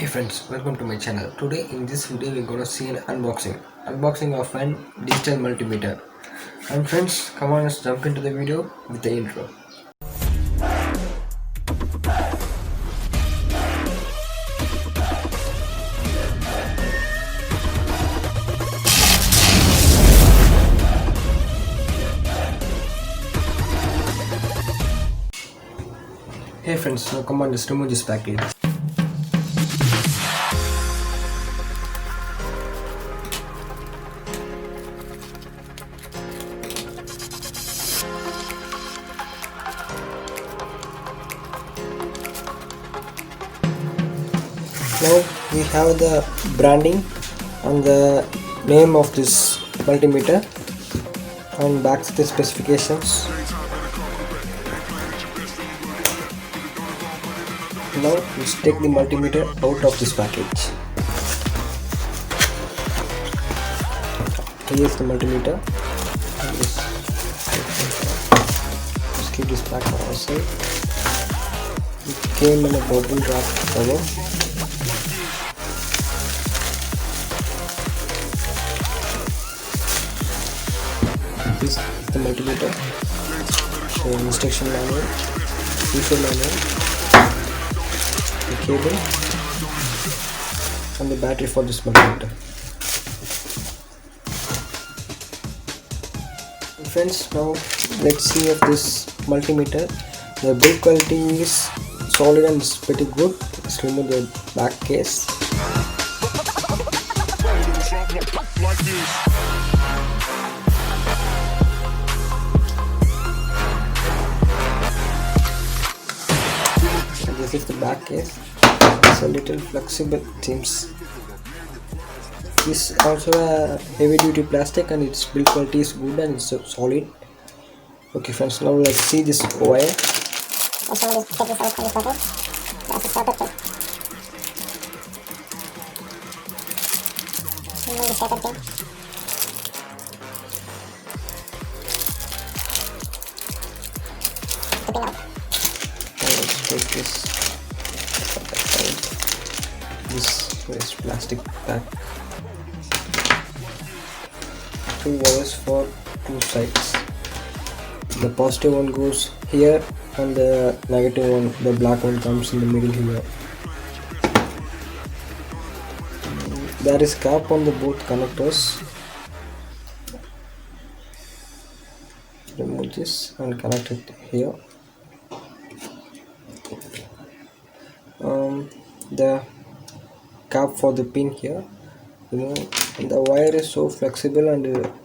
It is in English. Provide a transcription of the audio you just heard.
Hey friends, welcome to my channel. Today in this video we're gonna see an unboxing of an digital multimeter. And friends, come on, let's jump into the video with the intro. Hey friends, now come on, let's remove this package. Now we have the branding and the name of this multimeter and back to the specifications. Now let's take the multimeter out of this package. Here is the multimeter. Let's keep this back on our side. It came in a bubble wrap cover. This is the multimeter. So instruction manual, user manual, the cable, and the battery for this multimeter. Friends, now let's see if this multimeter, the build quality is solid and it's pretty good. Let's remove the back case. And this is the back case. It's a little flexible, it seems. This is also a heavy duty plastic and its build quality is good and it's solid. Okay friends, now let's see this wire. Also check this out from the photo. That's a starter kit. Remove the starter kit. Tipping out. Now let's take this outside. This is plastic pack. 2 wires for 2 sides. The positive one goes here and the negative one, the black one, comes in the middle here. There is cap on the both connectors. Remove this and connect it here. The cap for the pin here. And the wire is so flexible and